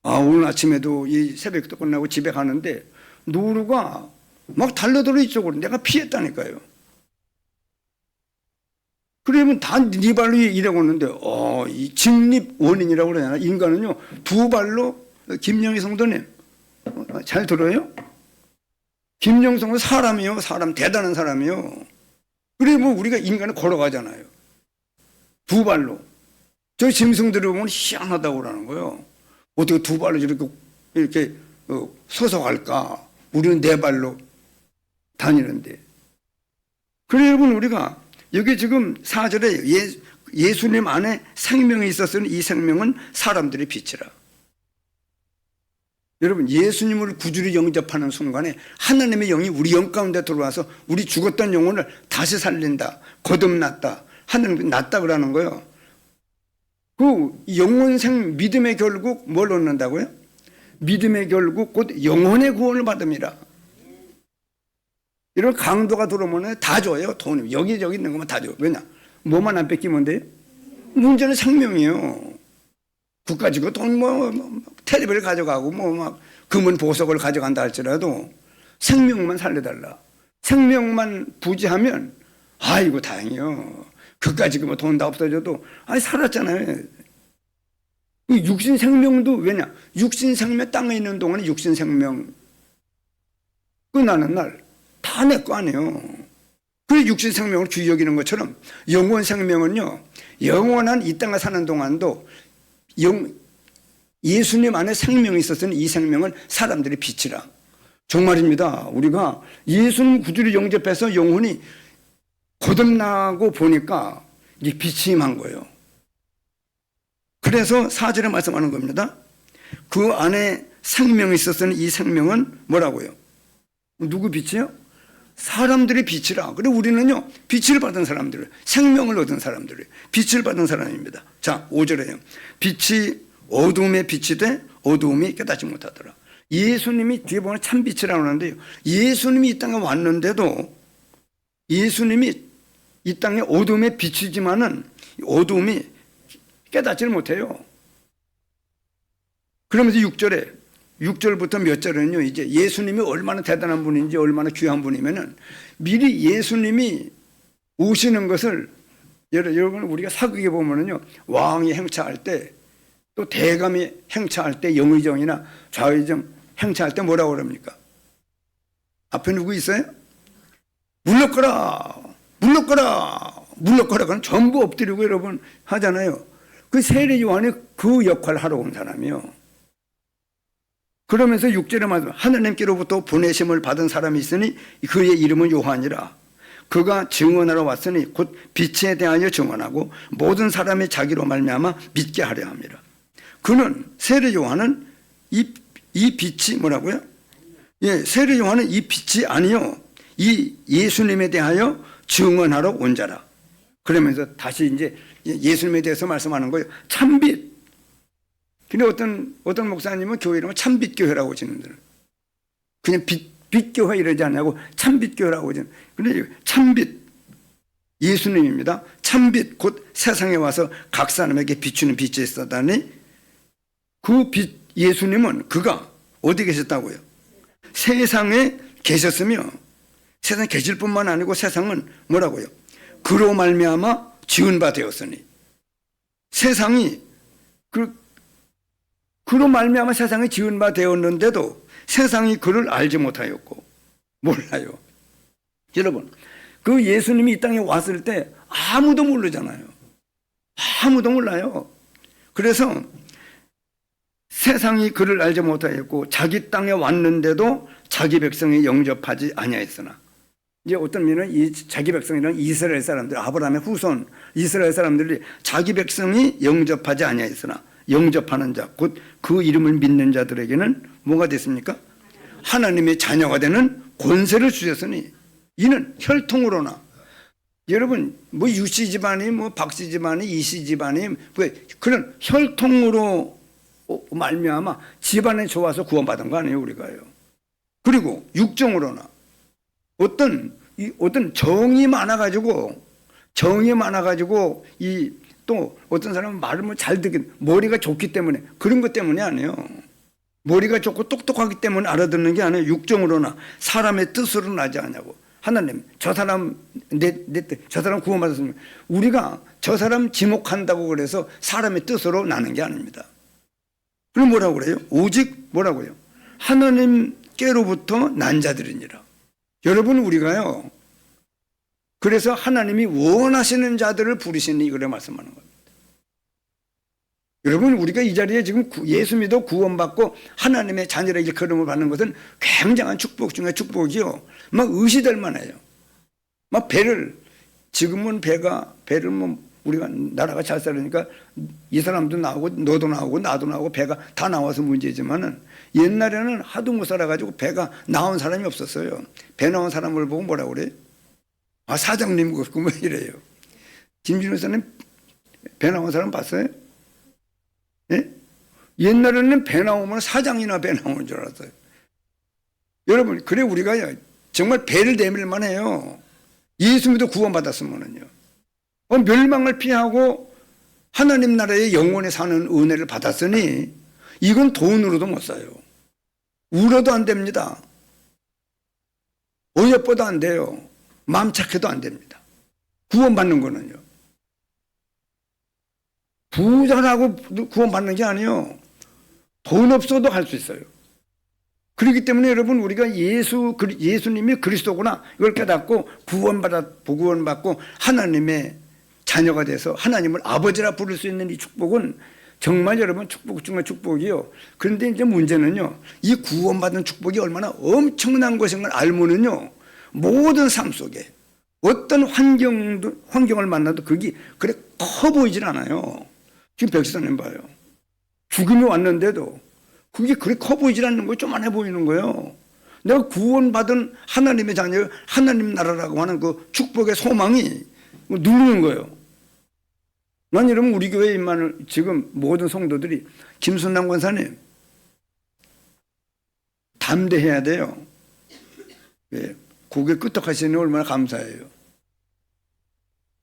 오늘 아침에도 이 새벽도 끝나고 집에 가는데 노루가 막 달려들어 이쪽으로. 내가 피했다니까요. 그러면 다 네 발로 이러고 있는데 이 직립 원인이라고 그러잖아. 인간은요 두 발로. 김영희 성도님 잘 들어요? 김영희 성도 사람이요. 사람 대단한 사람이요. 그래 뭐 우리가 인간은 걸어가잖아요. 두 발로. 저 짐승들을 보면 희한하다고 그러는 거예요. 어떻게 두 발로 이렇게 서서 갈까? 우리는 네 발로 다니는데. 그래 여러분, 우리가 여기 지금 4절에 예수님 안에 생명이 있었으니 이 생명은 사람들의 빛이라. 여러분, 예수님을 구주로 영접하는 순간에 하나님의 영이 우리 영 가운데 들어와서 우리 죽었던 영혼을 다시 살린다, 거듭났다, 하나님 낫다 그러는 거예요. 그 영원생 믿음의 결국 뭘 얻는다고요? 믿음의 결국 곧 영혼의 구원을 받음이라. 이런 강도가 들어오면 다 줘요. 돈 여기저기 있는 것만 다 줘. 왜냐? 뭐만 안 뺏기면 돼요? 문제는 생명이에요. 국가 지고 돈 텔레비를 가져가고 막 금은 보석을 가져간다 할지라도 생명만 살려달라. 생명만 부지하면 아이고 다행이요. 그까지 돈 다 없어져도 살았잖아요. 육신 생명도 왜냐? 육신 생명 땅에 있는 동안에 육신 생명 끝나는 날 다 내 거 아니에요. 그래서 육신 생명을 귀히 여기는 것처럼 영원 생명은요, 영원한 이 땅에 사는 동안도 예수님 안에 생명이 있었으니 이 생명은 사람들의 빛이라. 정말입니다. 우리가 예수님 구주를 영접해서 영혼이 거듭나고 보니까 이게 빛이 임한 거예요. 그래서 4절에 말씀하는 겁니다. 그 안에 생명이 있었으니 이 생명은 뭐라고요? 누구 빛이요? 사람들의 빛이라. 그래 우리는요 빛을 받은 사람들, 생명을 얻은 사람들이에요. 빛을 받은 사람입니다. 자 5절에요. 빛이 어두움에 빛이 돼 어두움이 깨닫지 못하더라. 예수님이 뒤에 보면 참빛이라고 하는데요. 예수님이 이 땅에 왔는데도 예수님이 이 땅에 어두움에 비치지만은 어두움이 깨닫지를 못해요. 그러면서 6절부터 몇 절에는요, 이제 예수님이 얼마나 대단한 분인지 얼마나 귀한 분이면은 미리 예수님이 오시는 것을 여러분 우리가 사극에 보면은요, 왕이 행차할 때 또 대감이 행차할 때 영의정이나 좌의정 행차할 때 뭐라고 그럽니까? 앞에 누구 있어요? 물러거라! 물러거라! 물러거라! 그건 전부 엎드리고 여러분 하잖아요. 그 세례 요한이 그 역할을 하러 온 사람이요. 그러면서 6절에 말씀 하나님께로부터 보내심을 받은 사람이 있으니 그의 이름은 요한이라. 그가 증언하러 왔으니 곧 빛에 대하여 증언하고 모든 사람이 자기로 말미암아 믿게 하려 함이라. 그는 세례 요한은 이 빛이 뭐라고요? 예, 세례 요한은 이 빛이 아니요 이 예수님에 대하여 증언하러 온 자라. 그러면서 다시 이제 예수님에 대해서 말씀하는 거예요. 참빛. 근데 어떤 목사님은 교회 이름을 참빛교회라고 지는들. 그냥 빛교회 이러지 않냐고 참빛교회라고 지는. 근데 참빛 예수님입니다. 참빛 곧 세상에 와서 각 사람에게 비추는 빛이 있었다니 그 빛 예수님은 그가 어디 계셨다고요? 세상에 계셨으며 세상에 계실 뿐만 아니고 세상은 뭐라고요? 그로 말미암아 지은 바 되었으니 세상이 그로 말미암아 세상이 지은 바 되었는데도 세상이 그를 알지 못하였고 몰라요. 여러분 그 예수님이 이 땅에 왔을 때 아무도 모르잖아요. 아무도 몰라요. 그래서 세상이 그를 알지 못하였고 자기 땅에 왔는데도 자기 백성이 영접하지 아니하였으나 이제 어떤 면은 이 자기 백성이란 이스라엘 사람들, 아브라함의 후손 이스라엘 사람들이 자기 백성이 영접하지 아니하였으나 영접하는 자, 곧 그 이름을 믿는 자들에게는 뭐가 됐습니까? 하나님의 자녀가 되는 권세를 주셨으니 이는 혈통으로나 여러분 뭐 유씨 집안이 뭐 박씨 집안이 이씨 집안이 그런 혈통으로 말미암아 집안에 좋아서 구원받은 거 아니에요 우리가요. 그리고 육정으로나 어떤 정이 많아가지고 이 또 어떤 사람은 말을 뭐 잘 듣긴 머리가 좋기 때문에 그런 것 때문이 아니에요. 머리가 좋고 똑똑하기 때문에 알아듣는 게 아니에요. 육정으로나 사람의 뜻으로 나지 않냐고. 하나님 저 사람 저 사람 구원받았으면 우리가 저 사람 지목한다고 그래서 사람의 뜻으로 나는 게 아닙니다. 그럼 뭐라고 그래요? 오직 뭐라고요? 하나님께로부터 난 자들이니라. 여러분 우리가요. 그래서 하나님이 원하시는 자들을 부르시니 그래 말씀하는 겁니다. 여러분 우리가 이 자리에 지금 예수 믿어 구원받고 하나님의 자녀라 일컬음을 받는 것은 굉장한 축복 중에 축복이요. 막 의시될 만해요. 막 지금은 배를 뭐 우리가 나라가 잘 살으니까 이 사람도 나오고 너도 나오고 나도 나오고 배가 다 나와서 문제지만은 옛날에는 하도 못 살아가지고 배가 나온 사람이 없었어요. 배 나온 사람을 보고 뭐라고 그래요? 아 사장님 그거 뭐 이래요. 김진우 선생님 배 나온 사람 봤어요? 예? 옛날에는 배 나오면 사장이나 배 나오는 줄 알았어요. 여러분 그래 우리가 정말 배를 내밀만 해요. 예수 믿어 구원받았으면은요. 멸망을 피하고 하나님 나라의 영원히 사는 은혜를 받았으니 이건 돈으로도 못 사요. 울어도 안 됩니다. 어여뻐도 안 돼요. 마음 착해도 안 됩니다. 구원받는 거는요. 부자라고 구원받는 게 아니에요. 돈 없어도 할 수 있어요. 그렇기 때문에 여러분 우리가 예수님이 그리스도구나 이걸 깨닫고 구원받고 하나님의 자녀가 돼서 하나님을 아버지라 부를 수 있는 이 축복은 정말 여러분 축복 중에 축복이요. 그런데 이제 문제는요. 이 구원받은 축복이 얼마나 엄청난 것인 걸 알면은요. 모든 삶 속에 어떤 환경을 만나도 그게 그래 커 보이질 않아요. 지금 백수님 봐요. 죽음이 왔는데도 그게 그렇게 커 보이질 않는 거예요. 조만해 보이는 거예요. 내가 구원받은 하나님의 자녀, 하나님 나라라고 하는 그 축복의 소망이 누르는 거예요. 난 여러분 우리 교회 임만을 지금 모든 성도들이 김순남 권사님 담대해야 돼요. 예, 고개 끄덕하시니 얼마나 감사해요.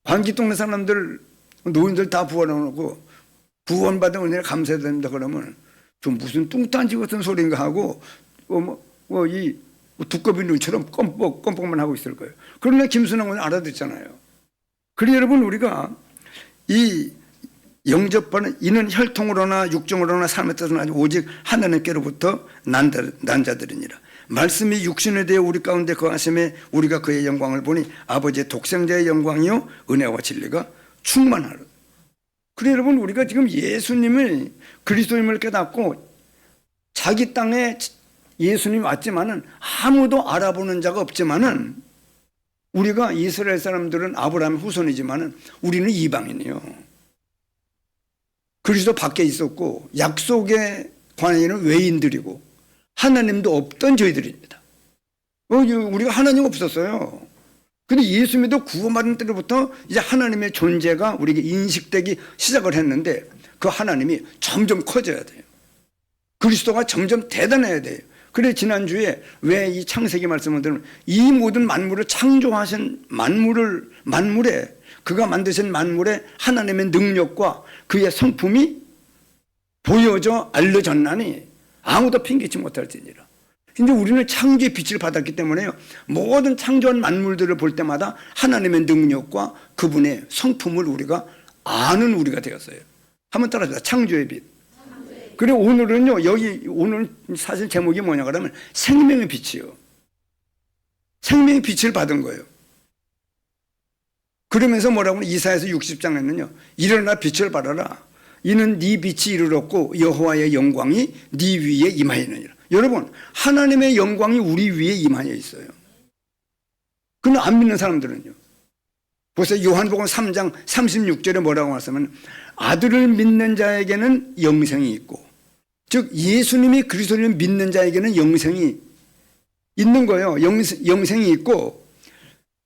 관기 동네 사람들 노인들 다 부활해놓고 구원받은 은혜를 감사해야 됩니다. 그러면 좀 무슨 뚱딴지 같은 소리인가 하고 이 두꺼비 눈처럼 껌뻑껌뻑만 하고 있을 거예요. 그러나 김순남 권사 알아듣잖아요. 그래 여러분 우리가 이 영접하는 이는 혈통으로나 육정으로나 삶의 뜻은 아니고 오직 하나님께로부터 난 자들이니라. 말씀이 육신에 대해 우리 가운데 거하심에 우리가 그의 영광을 보니 아버지의 독생자의 영광이요 은혜와 진리가 충만하라. 그래 여러분 우리가 지금 예수님을 그리스도임을 깨닫고 자기 땅에 예수님이 왔지만은 아무도 알아보는 자가 없지만은 우리가 이스라엘 사람들은 아브라함의 후손이지만은 우리는 이방인이요. 그리스도 밖에 있었고 약속의 관계는 외인들이고 하나님도 없던 저희들입니다. 우리가 하나님 없었어요. 근데 예수 믿어 구원받은 때로부터 이제 하나님의 존재가 우리에게 인식되기 시작을 했는데 그 하나님이 점점 커져야 돼요. 그리스도가 점점 대단해야 돼요. 그래 지난주에 왜 이 창세기 말씀을 들으면 이 모든 만물을 창조하신 만물에 그가 만드신 만물에 하나님의 능력과 그의 성품이 보여져 알려졌나니 아무도 핑계치 못할지니라. 근데 우리는 창조의 빛을 받았기 때문에요. 모든 창조한 만물들을 볼 때마다 하나님의 능력과 그분의 성품을 우리가 아는 우리가 되었어요. 한번 따라합시다. 창조의 빛. 그리고 오늘은요, 오늘 사실 제목이 뭐냐 그러면 생명의 빛이요. 생명의 빛을 받은 거예요. 그러면서 뭐라고 이사야서 60장에는요. 일어나 빛을 발하라. 이는 네 빛이 이르렀고 여호와의 영광이 네 위에 임하였느니라. 여러분 하나님의 영광이 우리 위에 임하여 있어요. 그런데 안 믿는 사람들은요. 보세요. 요한복음 3장 36절에 뭐라고 말씀하면 아들을 믿는 자에게는 영생이 있고 즉 예수님이 그리스도를 믿는 자에게는 영생이 있는 거예요. 영생이 있고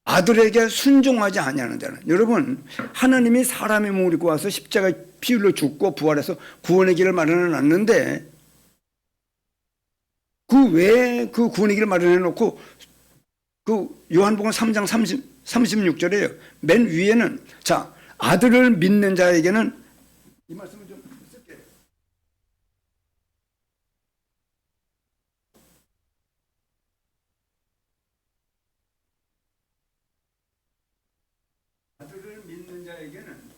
아들에게 순종하지 아니하는 자는 여러분 하나님이 사람의 몸을 입고 와서 십자가 피 흘려 죽고 부활해서 구원의 길을 마련해 놨는데 그 구원의 길을 마련해 놓고 그 요한복음 3장 36절에요. 맨 위에는 자 아들을 믿는 자에게는 이 말씀을 좀 쓸게요. 아들을 믿는 자에게는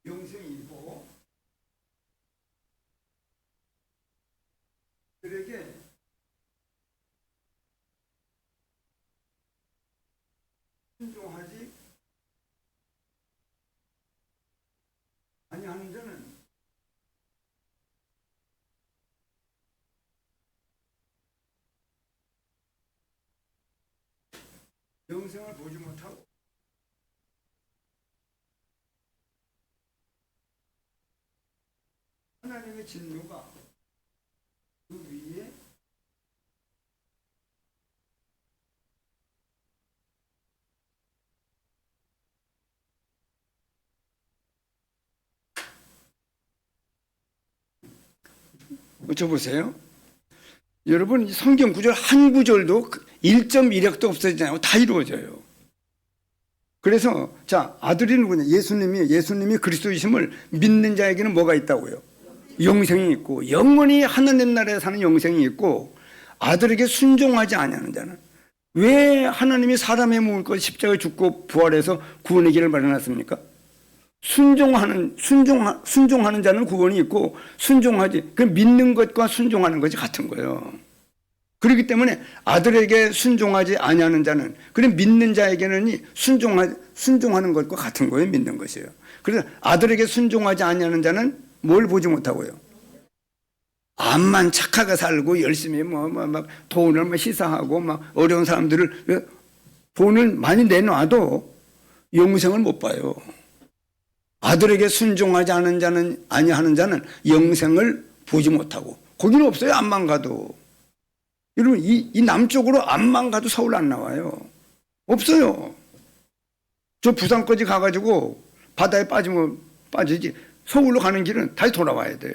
영생이 있고 그에게 순종하지 아니하는 자는 영생을 보지 못하고 하나님의 진노가 그 위에 어쩌보세요. 여러분 성경 구절 한 구절도 1.1획도 없어지잖아요. 다 이루어져요. 그래서 자 아들이 누구냐 예수님이 그리스도이심을 믿는 자에게는 뭐가 있다고요? 영생이 있고 영원히 하나님 나라에 사는 영생이 있고 아들에게 순종하지 아니하는 자는 왜 하나님이 사람의 몸을 입고 십자가에 죽고 부활해서 구원의 길을 마련했습니까? 순종하는 자는 구원이 있고 순종하지 그 믿는 것과 순종하는 것이 같은 거예요. 그렇기 때문에 아들에게 순종하지 아니하는 자는 그래 믿는 자에게는 순종하는 것과 같은 거예요. 믿는 것이에요. 그래서 아들에게 순종하지 아니하는 자는 뭘 보지 못하고요. 암만 착하게 살고 열심히 막 돈을 시사하고 막 어려운 사람들을 돈을 많이 내놔도 영생을 못 봐요. 아들에게 순종하지 않은 자는 아니하는 자는 영생을 보지 못하고, 거기는 없어요. 암만 가도. 여러분 이 남쪽으로 암만 가도 서울 안 나와요. 없어요. 저 부산까지 가가지고 바다에 빠지면 빠지지, 서울로 가는 길은 다시 돌아와야 돼요.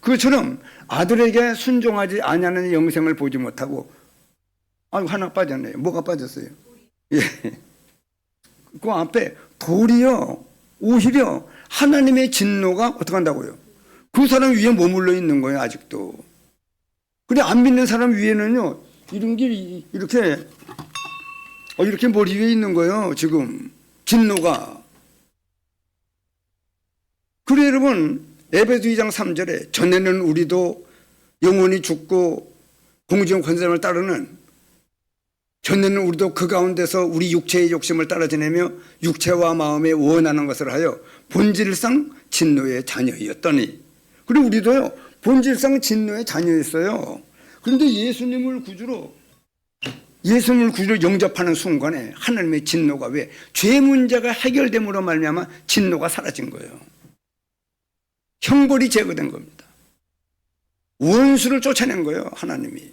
그것처럼 아들에게 순종하지 아니하는 영생을 보지 못하고, 하나 빠졌네요. 뭐가 빠졌어요? 예. 그 앞에 도리어 오히려 하나님의 진노가 어떻게 한다고요? 그 사람 위에 머물러 있는 거예요. 아직도. 그래, 안 믿는 사람 위에는요, 이런 게 이렇게 머리 위에 있는 거예요. 지금 진노가. 그래 여러분, 에베소 2장 3절에 전에는 우리도 영원히 죽고 공중 권세를 따르는, 전에는 우리도 그 가운데서 우리 육체의 욕심을 따라 지내며 육체와 마음에 원하는 것을 하여 본질상 진노의 자녀이었더니, 그리고 우리도요 본질상 진노의 자녀였어요. 그런데 예수님을 구주로 영접하는 순간에 하나님의 진노가, 왜? 죄 문제가 해결됨으로 말미암아 진노가 사라진 거예요. 형벌이 제거된 겁니다. 원수를 쫓아낸 거예요. 하나님이.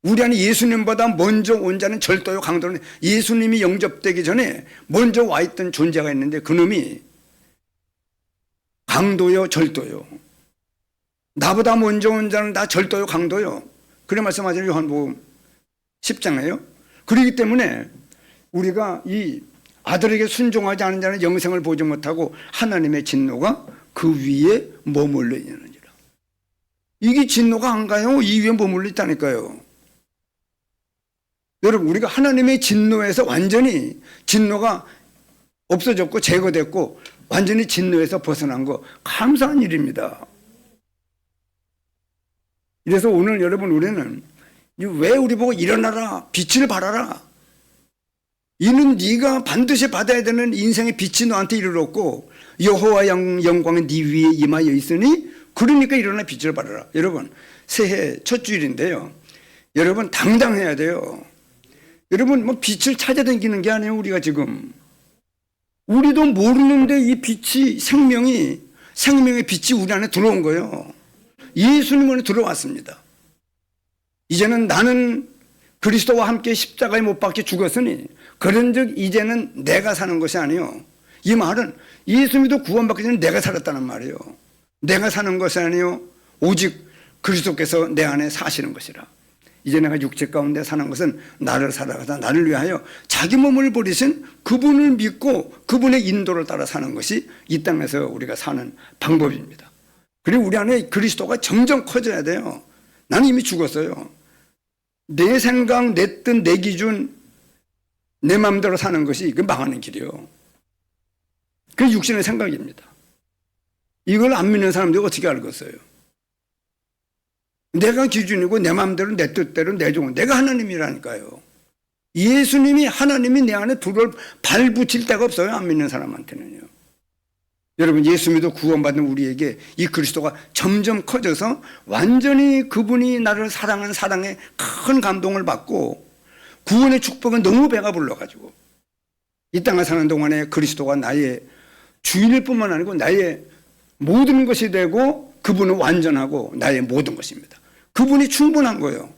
우리 안에 예수님보다 먼저 온 자는 절도요 강도는, 예수님이 영접되기 전에 먼저 와 있던 존재가 있는데 그놈이 강도요 절도요. 나보다 먼저 온 자는 다 절도요 강도요. 그래 말씀하잖아요. 요한복음 10장에요. 그렇기 때문에 우리가 이 아들에게 순종하지 않은 자는 영생을 보지 못하고 하나님의 진노가 그 위에 머물러 있느니라. 이게 진노가 안 가요? 이 위에 머물러 있다니까요. 여러분, 우리가 하나님의 진노에서 완전히 진노가 없어졌고 제거됐고 완전히 진노에서 벗어난 거 감사한 일입니다. 그래서 오늘 여러분, 우리는 왜 우리 보고 일어나라, 빛을 발하라, 이는 네가 반드시 받아야 되는 인생의 빛이 너한테 이르렀고 여호와 영광이 네 위에 임하여 있으니 그러니까 일어나 빛을 발하라. 여러분, 새해 첫 주일인데요, 여러분 당당해야 돼요. 여러분, 뭐 빛을 찾아다니는 게 아니에요. 우리가 지금 우리도 모르는데 이 빛이, 생명의 빛이 우리 안에 들어온 거예요. 예수님 안에 들어왔습니다. 이제는 나는 그리스도와 함께 십자가에 못 박혀 죽었으니 그런즉 이제는 내가 사는 것이 아니요, 이 말은 예수님도 구원받기 전에 내가 살았다는 말이에요. 내가 사는 것이 아니요 오직 그리스도께서 내 안에 사시는 것이라. 이제 내가 육체 가운데 사는 것은 나를 살아가다 나를 위하여 자기 몸을 버리신 그분을 믿고 그분의 인도를 따라 사는 것이 이 땅에서 우리가 사는 방법입니다. 그리고 우리 안에 그리스도가 점점 커져야 돼요. 나는 이미 죽었어요. 내 생각, 내 뜻, 내 기준, 내 마음대로 사는 것이 그 망하는 길이에요. 그게 육신의 생각입니다. 이걸 안 믿는 사람들이 어떻게 알겠어요? 내가 기준이고 내 마음대로, 내 뜻대로, 내 종은 내가 하나님이라니까요. 예수님이, 하나님이 내 안에 둘을 발붙일 데가 없어요. 안 믿는 사람한테는요. 여러분, 예수 믿어 구원받은 우리에게 이 그리스도가 점점 커져서 완전히 그분이 나를 사랑한 사랑에 큰 감동을 받고 구원의 축복은 너무 배가 불러가지고 이 땅에 사는 동안에 그리스도가 나의 주인일 뿐만 아니고 나의 모든 것이 되고 그분은 완전하고 나의 모든 것입니다. 그분이 충분한 거예요.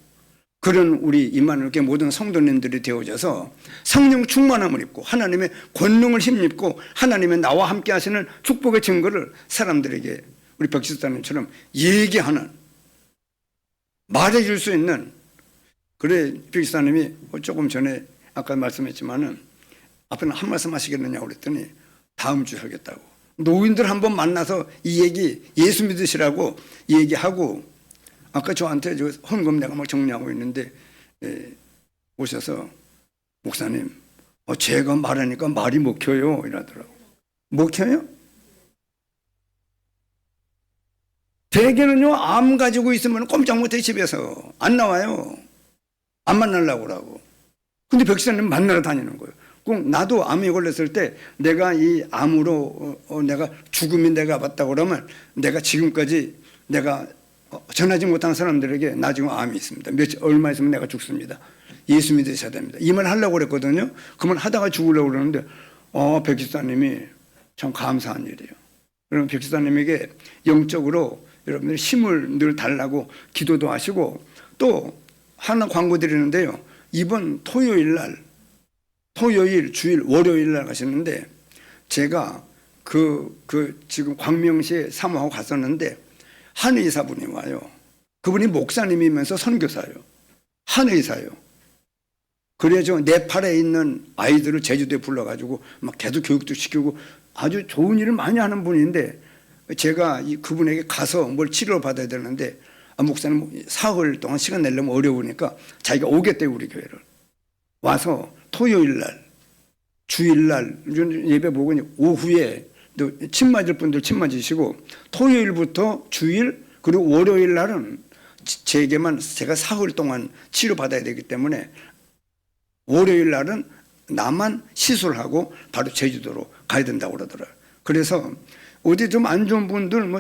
그런 우리 임마누엘교회 모든 성도님들이 되어져서 성령 충만함을 입고 하나님의 권능을 힘입고 하나님의 나와 함께 하시는 축복의 증거를 사람들에게 우리 벽지사님처럼 얘기하는, 말해줄 수 있는, 그래 벽지사님이 조금 전에 아까 말씀했지만은 앞에는 한 말씀 하시겠느냐고 그랬더니 다음 주에 하겠다고. 노인들 한번 만나서 이 얘기, 예수 믿으시라고 얘기하고, 아까 저한테 저 헌금 내가 막 정리하고 있는데 오셔서 목사님, 제가 말하니까 말이 먹혀요 이러더라고. 먹혀요? 대개는요, 암 가지고 있으면 꼼짝 못해. 집에서 안 나와요. 안 만나려고 그러고. 근데 백시사님 만나러 다니는 거예요. 꼭 나도 암에 걸렸을 때 내가 이 암으로 내가 죽음이 내가 봤다고 그러면 내가 지금까지 내가 전하지 못한 사람들에게 나 지금 암이 있습니다. 얼마 있으면 내가 죽습니다. 예수 믿으셔야 됩니다. 이 말 하려고 그랬거든요. 그 말 하다가 죽으려고 그러는데 백지사님이 참 감사한 일이에요. 여러분 백지사님에게 영적으로 여러분들 힘을 늘 달라고 기도도 하시고 또 하나 광고 드리는데요. 이번 토요일 날 토요일, 주일, 월요일 날 가셨는데 제가 지금 광명시에 사모하고 갔었는데 한 의사분이 와요. 그분이 목사님이면서 선교사예요. 한 의사예요. 그래서 네팔에 있는 아이들을 제주도에 불러가지고 막 계속 교육도 시키고 아주 좋은 일을 많이 하는 분인데 제가 그분에게 가서 뭘 치료를 받아야 되는데 목사님 사흘 동안 시간 내려면 어려우니까 자기가 오겠대요. 우리 교회를 와서 토요일 날 주일 날 예배 보고 오후에 또 침 맞을 분들 침 맞으시고 토요일부터 주일 그리고 월요일 날은 제가 사흘 동안 치료 받아야 되기 때문에 월요일 날은 나만 시술하고 바로 제주도로 가야 된다고 그러더라고요. 그래서 어디 좀 안 좋은 분들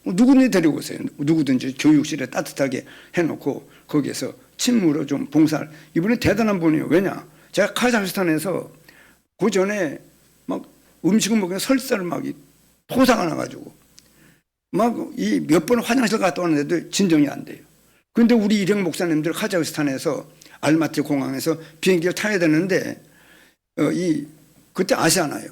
누구든지 데리고 오세요. 누구든지 교육실에 따뜻하게 해놓고 거기에서 침으로 좀 봉사를. 이분이 대단한 분이에요. 왜냐? 제가 카자흐스탄에서 그 전에 막 음식을 먹으면 설사를 막 토사가 나가지고 막 이 몇 번 화장실 갔다 왔는데도 진정이 안 돼요. 그런데 우리 일행 목사님들 카자흐스탄에서 알마티 공항에서 비행기를 타야 되는데 그때 아시아나요.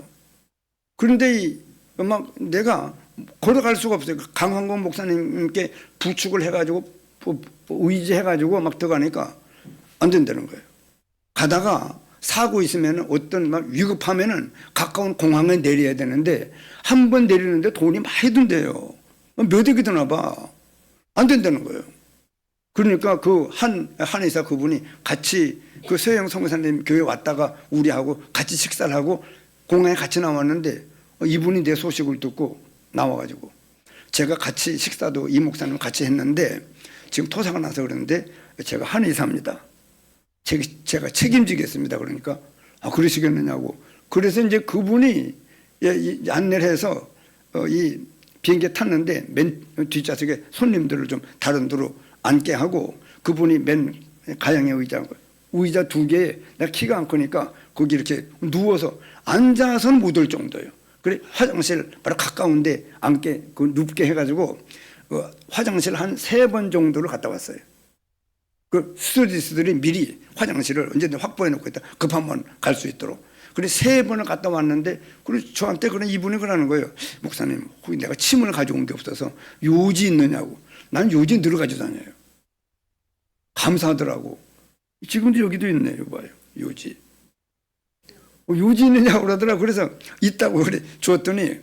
그런데 막 내가 걸어갈 수가 없어요. 강환공 목사님께 부축을 해가지고 의지해가지고 막 들어가니까 안 된다는 거예요. 가다가 사고 있으면 어떤 막 위급하면은 가까운 공항에 내려야 되는데 한 번 내리는데 돈이 많이 든대요. 몇 억이 드나 봐. 안 된다는 거예요. 그러니까 그 한 의사 그분이 같이 그 서영 성교사님 교회 왔다가 우리하고 같이 식사를 하고 공항에 같이 나왔는데 이분이 내 소식을 듣고 나와가지고 제가 같이 식사도 이 목사님 같이 했는데 지금 토사가 나서 그러는데 제가 한 의사입니다. 제가 책임지겠습니다. 그러니까 그러시겠느냐고. 그래서 이제 그분이 안내를 해서 이 비행기에 탔는데 맨 뒷좌석에 손님들을 좀 다른 데로 앉게 하고 그분이 맨 가양의 의자 2개에 내가 키가 안 크니까 거기 이렇게 누워서 앉아서는 못 올 정도예요. 그래 화장실 바로 가까운데 앉게 눕게 해가지고 화장실 한 3번 정도를 갔다 왔어요. 그 스튜디스들이 미리 화장실을 언제든 확보해 놓고 있다. 급하면 갈 수 있도록. 그래 3번을 갔다 왔는데 그리고 저한테 그런 이분이 그러는 거예요. 목사님 내가 침을 가져온 게 없어서 요지 있느냐고. 난 요지 늘 가지고 다녀요. 감사하더라고. 지금도 여기도 있네요. 봐요. 요지. 요지 있느냐고 그러더라고. 그래서 있다고 그래 줬더니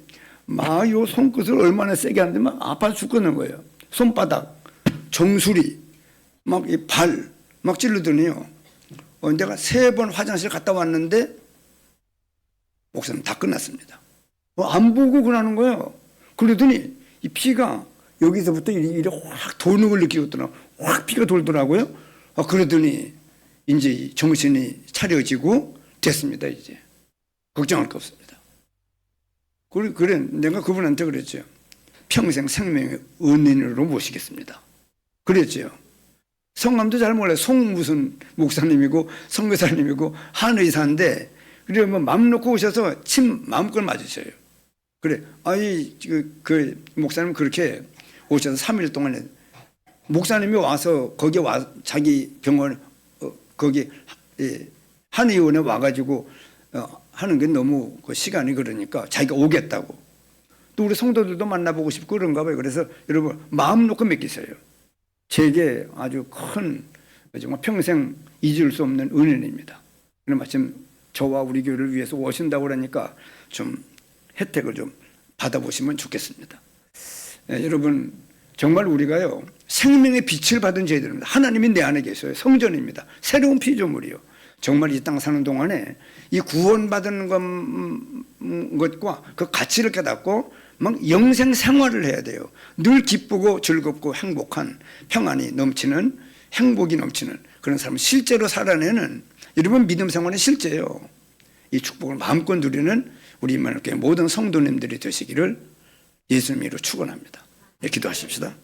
막 요 손끝을 얼마나 세게 하는데 막 아파 죽겠는 거예요. 손바닥, 정수리, 막 이 발, 막 찌르더니요. 내가 3번 화장실 갔다 왔는데 목사님 다 끝났습니다. 안 보고 그러는 거예요. 그러더니 이 피가 여기서부터 이래 확 도는 걸 느끼거든요. 확 피가 돌더라고요. 그러더니 이제 정신이 차려지고 됐습니다. 이제 걱정할 거 없습니다. 그래 내가 그분한테 그랬죠. 평생 생명의 은인으로 모시겠습니다. 그랬죠. 성함도 잘 몰라요. 송 무슨 목사님이고 선교사님이고 한 의사인데 그러면 마음 놓고 오셔서 침 마음껏 맞으셔요. 그래 그 목사님 그렇게 오셔서 3일 동안에 목사님이 와서 거기 와 자기 병원 거기 한의원에 와가지고 하는 게 너무 그 시간이 그러니까 자기가 오겠다고. 또 우리 성도들도 만나보고 싶고 그런가 봐요. 그래서 여러분 마음 놓고 맡기세요. 제게 아주 큰 정말 평생 잊을 수 없는 은인입니다. 그럼 마침 저와 우리 교회를 위해서 오신다고 그러니까 좀 혜택을 좀 받아보시면 좋겠습니다. 여러분 정말 우리가요 생명의 빛을 받은 저희들입니다. 하나님이 내 안에 계셔요. 성전입니다. 새로운 피조물이요. 정말 이 땅 사는 동안에 이 구원받은 것과 그 가치를 깨닫고 막 영생 생활을 해야 돼요. 늘 기쁘고 즐겁고 행복한 평안이 넘치는 행복이 넘치는 그런 사람을 실제로 살아내는 여러분 믿음 생활은 실제예요. 이 축복을 마음껏 누리는 우리 임마누엘 교회 모든 성도님들이 되시기를 예수님으로 축원합니다. 네, 기도하십시다.